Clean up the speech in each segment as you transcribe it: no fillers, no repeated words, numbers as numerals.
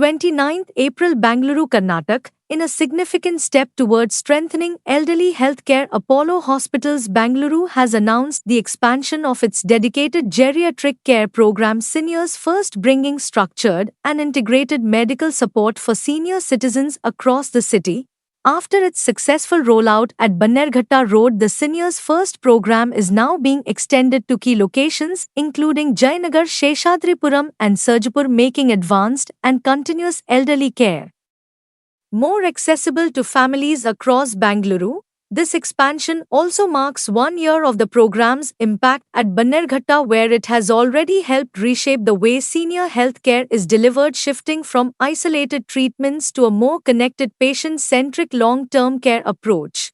29 April, Bangalore, Karnataka, in a significant step towards strengthening elderly healthcare, Apollo Hospitals Bangalore has announced the expansion of its dedicated geriatric care program Seniors First, bringing structured and integrated medical support for senior citizens across the city. After its successful rollout at Bannerghatta Road, the Seniors First program is now being extended to key locations including Jayanagar, Sheshadripuram and Sarjapur, making advanced and continuous elderly care more accessible to families across Bangalore. This expansion also marks 1 year of the program's impact at Bannerghatta, where it has already helped reshape the way senior healthcare is delivered, shifting from isolated treatments to a more connected, patient-centric long-term care approach.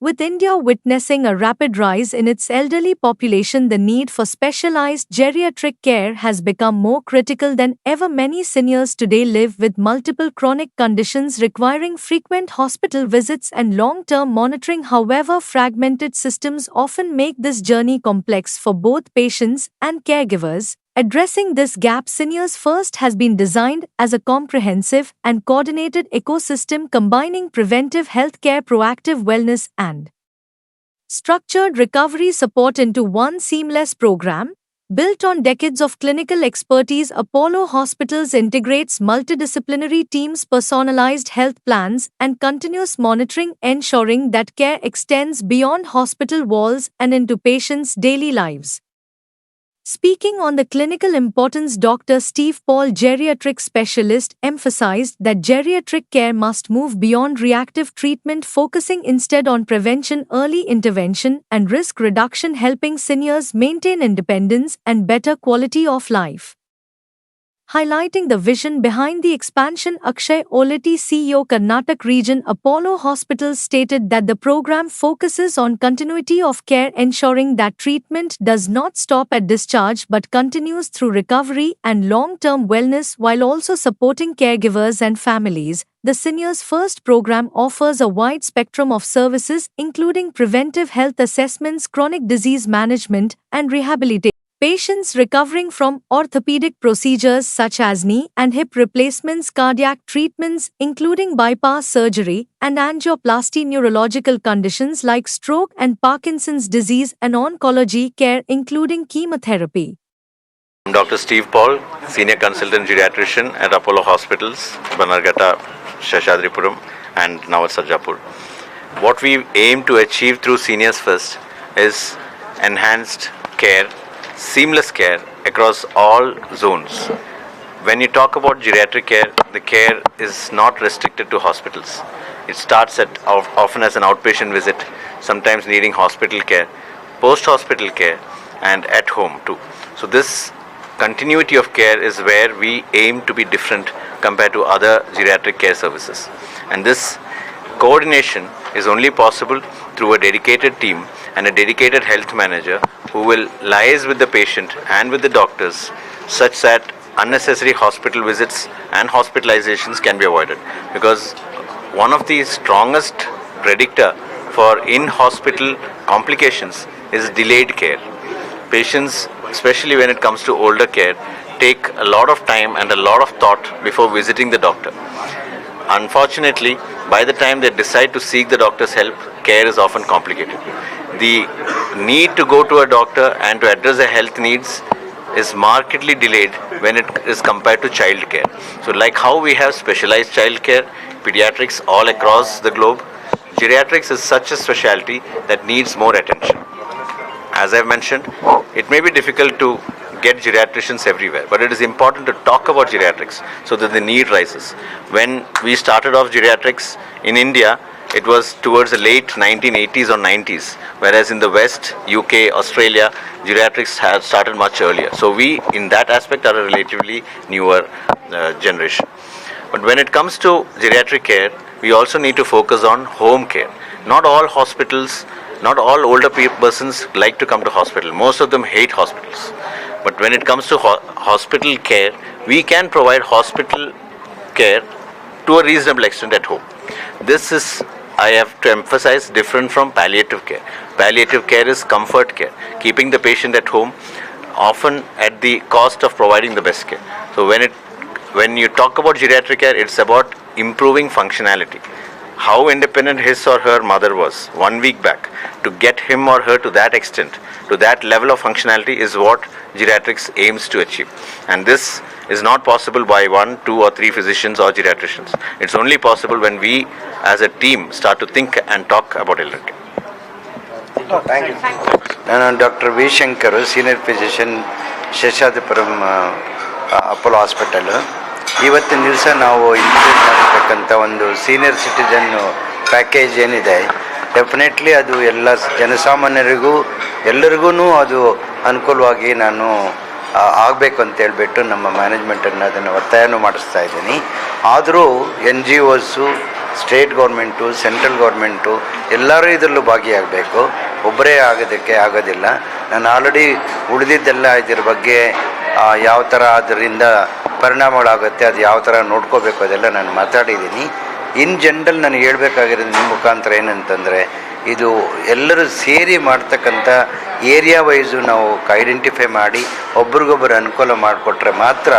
With India witnessing a rapid rise in its elderly population, the need for specialized geriatric care has become more critical than ever. Many seniors today live with multiple chronic conditions requiring frequent hospital visits and long-term monitoring. However, fragmented systems often make this journey complex for both patients and caregivers. Addressing this gap, Seniors First has been designed as a comprehensive and coordinated ecosystem combining preventive healthcare, proactive wellness, and structured recovery support into one seamless program. Built on decades of clinical expertise, Apollo Hospitals integrates multidisciplinary teams, personalized health plans, and continuous monitoring, ensuring that care extends beyond hospital walls and into patients' daily lives. Speaking on the clinical importance, Dr. Steve Paul, geriatric specialist, emphasized that geriatric care must move beyond reactive treatment, focusing instead on prevention, early intervention, and risk reduction, helping seniors maintain independence and better quality of life. Highlighting the vision behind the expansion, Akshay Oleti, CEO, Karnataka Region, Apollo Hospitals, stated that the program focuses on continuity of care, ensuring that treatment does not stop at discharge but continues through recovery and long-term wellness, while also supporting caregivers and families. The Seniors First program offers a wide spectrum of services, including preventive health assessments, chronic disease management, and rehabilitation. Patients recovering from orthopedic procedures such as knee and hip replacements, cardiac treatments including bypass surgery and angioplasty, neurological conditions like stroke and Parkinson's disease, and oncology care including chemotherapy. I'm Dr. Steve Paul, Senior Consultant Geriatrician at Apollo Hospitals, Bannerghatta, Sheshadripuram, and now at Sarjapur. What we aim to achieve through Seniors First is enhanced care, seamless care across all zones. When you talk about geriatric care, the care is not restricted to hospitals. It starts often as an outpatient visit, sometimes needing hospital care, post-hospital care, and at home too. So this continuity of care is where we aim to be different compared to other geriatric care services. And this coordination is only possible through a dedicated team and a dedicated health manager who will liaise with the patient and with the doctors such that unnecessary hospital visits and hospitalizations can be avoided. Because one of the strongest predictor for in-hospital complications is delayed care. Patients, especially when it comes to older care, take a lot of time and a lot of thought before visiting the doctor. Unfortunately, by the time they decide to seek the doctor's help, care is often complicated. The need to go to a doctor and to address their health needs is markedly delayed when it is compared to child care. So like how we have specialized child care, pediatrics all across the globe, geriatrics is such a specialty that needs more attention. As I've mentioned, it may be difficult to get geriatricians everywhere, but it is important to talk about geriatrics so that the need rises. When we started off geriatrics in India, it was towards the late 1980s or 90s, whereas in the West, UK, Australia, geriatrics had started much earlier. So we, in that aspect, are a relatively newer generation. But when it comes to geriatric care, we also need to focus on home care. Not all hospitals, not all older persons like to come to hospital. Most of them hate hospitals. But when it comes to hospital care, we can provide hospital care to a reasonable extent at home. This is, I have to emphasize, different from palliative care. Palliative care is comfort care, keeping the patient at home, often at the cost of providing the best care. So when it when you talk about geriatric care, it's about improving functionality. How independent his or her mother was 1 week back, to get him or her to that extent, to that level of functionality, is what geriatrics aims to achieve. And this is not possible by 1, 2 or 3 physicians or geriatricians. It's only possible when we as a team start to think and talk about elderly care. Thank you. ನಾನು doctor V Shankar, senior physician, Seshadripuram Apollo hospital. ಇವತ್ತಿನ ದಿವಸ ನಾವು introduce ಮಾಡಿರ್ತಕ್ಕಂಥ ಒಂದು senior citizen package ಏನಿದೆ, definitely ಅದು ಎಲ್ಲ ಜನಸಾಮಾನ್ಯರಿಗೂ ಎಲ್ಲರಿಗೂ ಅದು ಅನುಕೂಲವಾಗಿ ನಾನು ಆಗಬೇಕು ಅಂತ ಹೇಳ್ಬಿಟ್ಟು ನಮ್ಮ ಮ್ಯಾನೇಜ್ಮೆಂಟನ್ನು ಅದನ್ನು ಒತ್ತಾಯನೂ ಮಾಡಿಸ್ತಾ ಇದ್ದೀನಿ. ಆದರೂ NGOಸು, ಸ್ಟೇಟ್ ಗೌರ್ಮೆಂಟು, ಸೆಂಟ್ರಲ್ ಗೌರ್ಮೆಂಟು ಎಲ್ಲರೂ ಇದರಲ್ಲೂ ಭಾಗಿಯಾಗಬೇಕು. ಒಬ್ಬರೇ ಆಗೋದಕ್ಕೆ ಆಗೋದಿಲ್ಲ. ನಾನು ಆಲ್ರೆಡಿ ಉಳಿದಿದ್ದೆಲ್ಲ ಇದ್ರ ಬಗ್ಗೆ ಯಾವ ಥರ ಅದರಿಂದ ಪರಿಣಾಮಗಳಾಗುತ್ತೆ, ಅದು ಯಾವ ಥರ ನೋಡ್ಕೋಬೇಕು ಅದೆಲ್ಲ ನಾನು ಮಾತಾಡಿದ್ದೀನಿ. ಇನ್ ಜನರಲ್ ನನಗೆ ಹೇಳ್ಬೇಕಾಗಿರೋದು ನಿಮ್ಮ ಮುಖಾಂತರ ಏನಂತಂದರೆ, ಇದು ಎಲ್ಲರೂ ಸೇರಿ ಮಾಡ್ತಕ್ಕಂಥ ಏರಿಯಾ ವೈಸು ನಾವು ಐಡೆಂಟಿಫೈ ಮಾಡಿ ಒಬ್ರಿಗೊಬ್ಬರು ಅನುಕೂಲ ಮಾಡಿಕೊಟ್ರೆ ಮಾತ್ರ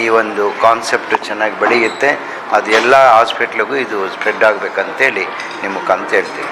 ಈ ಒಂದು ಕಾನ್ಸೆಪ್ಟ್ ಚೆನ್ನಾಗಿ ಬೆಳೆಯುತ್ತೆ. ಅದು ಎಲ್ಲ ಹಾಸ್ಪಿಟ್ಲಿಗೂ ಇದು ಸ್ಪ್ರೆಡ್ ಆಗಬೇಕಂತೇಳಿ ನಿಮ್ಮ ಮುಖಾಂತರ ಹೇಳ್ತೀನಿ.